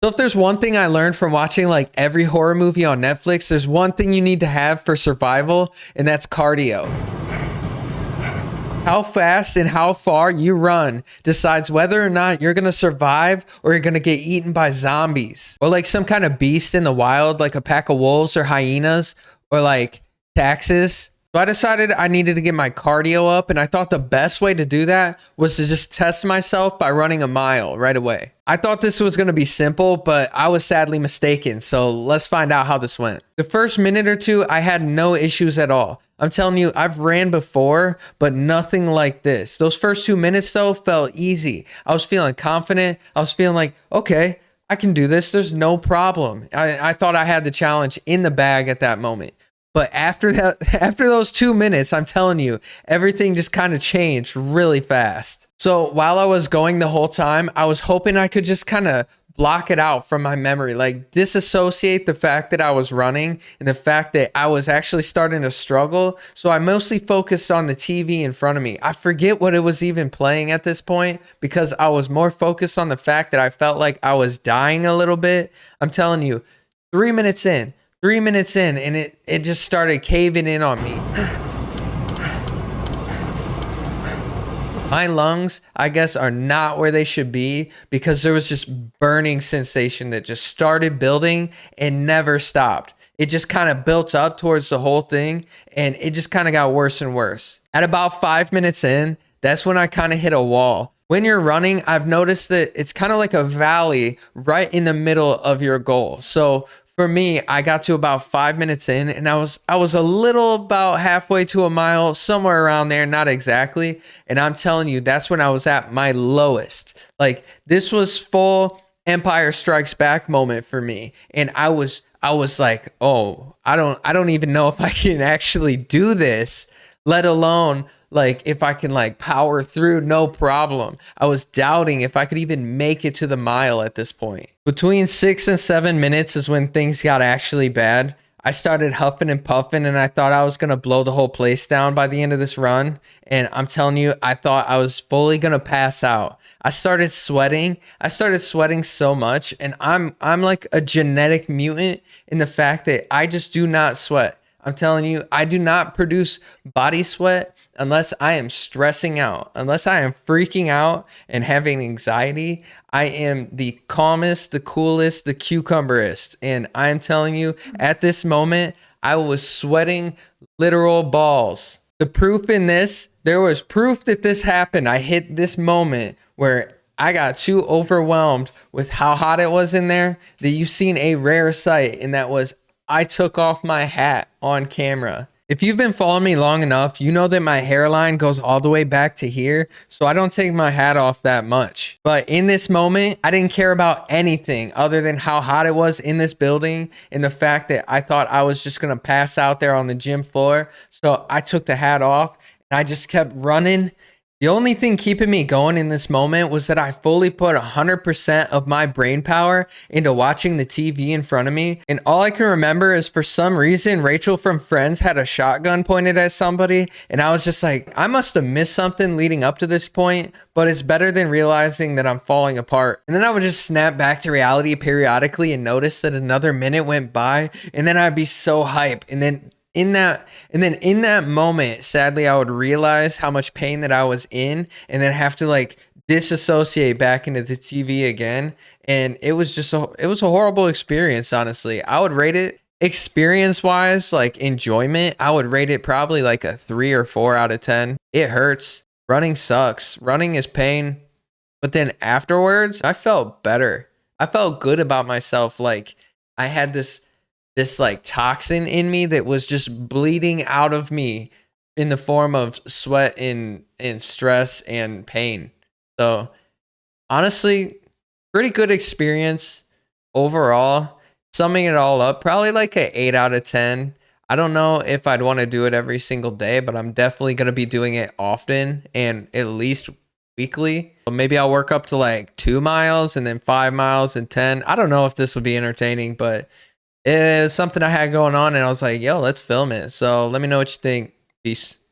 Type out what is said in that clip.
So if there's one thing I learned from watching like every horror movie on Netflix, there's one thing you need to have for survival, and that's cardio. How fast and how far you run decides whether or not you're going to survive or you're going to get eaten by zombies or like some kind of beast in the wild, like a pack of wolves or hyenas or like taxes. So I decided I needed to get my cardio up, and I thought the best way to do that was to just test myself by running a mile right away. I thought this was going to be simple, but I was sadly mistaken. So let's find out how this went. The first minute or two, I had no issues at all. I'm telling you, I've ran before, but nothing like this. Those first 2 minutes though felt easy. I was feeling confident. I was feeling like, okay, I can do this. There's no problem. I thought I had the challenge in the bag at that moment. But after those 2 minutes, I'm telling you, everything just kind of changed really fast. So while I was going the whole time, I was hoping I could just kind of block it out from my memory, like disassociate the fact that I was running and the fact that I was actually starting to struggle. So I mostly focused on the TV in front of me. I forget what it was even playing at this point because I was more focused on the fact that I felt like I was dying a little bit. I'm telling you, 3 minutes in, 3 minutes in, and it just started caving in on me. My lungs, I guess, are not where they should be because there was just burning sensation that just started building and never stopped. It just kind of built up towards the whole thing, and it just kind of got worse and worse. At about 5 minutes in, that's when I kind of hit a wall. When you're running, I've noticed that it's kind of like a valley right in the middle of your goal. So for me, I got to about 5 minutes in, and I was a little about halfway to a mile, somewhere around there, not exactly. And I'm telling you, that's when I was at my lowest. Like, this was full Empire Strikes Back moment for me. And I was like, oh, I don't even know if I can actually do this, let alone like if I can like power through, no problem. I was doubting if I could even make it to the mile at this point. Between 6 and 7 minutes is when things got actually bad. I started huffing and puffing, and I thought I was going to blow the whole place down by the end of this run. And I'm telling you, I thought I was fully going to pass out. I started sweating. I started sweating so much, and I'm like a genetic mutant in the fact that I just do not sweat. I'm telling you, I do not produce body sweat unless I am stressing out, unless I am freaking out and having anxiety. I am the calmest, the coolest, the cucumberest. And I'm telling you, at this moment, I was sweating literal balls. The proof in this, there was proof that this happened. I hit this moment where I got too overwhelmed with how hot it was in there that you've seen a rare sight, and that was I took off my hat on camera. If you've been following me long enough, you know that my hairline goes all the way back to here, so I don't take my hat off that much. But in this moment, I didn't care about anything other than how hot it was in this building and the fact that I thought I was just gonna pass out there on the gym floor. So I took the hat off and I just kept running. The only thing keeping me going in this moment was that I fully put 100% of my brain power into watching the TV in front of me. And all I can remember is for some reason, Rachel from Friends had a shotgun pointed at somebody. And I was just like, I must have missed something leading up to this point, but it's better than realizing that I'm falling apart. And then I would just snap back to reality periodically and notice that another minute went by, and then I'd be so hype. And then in that moment, sadly, I would realize how much pain that I was in, and then have to like disassociate back into the TV again. And it was a horrible experience, honestly. I would rate it experience wise, like enjoyment. I would rate it probably like a 3 or 4 out of 10. It hurts. Running sucks. Running is pain. But then afterwards, I felt better. I felt good about myself. Like I had this like toxin in me that was just bleeding out of me in the form of sweat and stress and pain. So honestly, pretty good experience overall. Summing it all up, probably like an 8 out of 10. I don't know if I'd want to do it every single day, but I'm definitely going to be doing it often and at least weekly. Maybe I'll work up to like 2 miles and then 5 miles and 10. I don't know if this would be entertaining, but it was something I had going on, and I was like, yo, let's film it. So let me know what you think. Peace.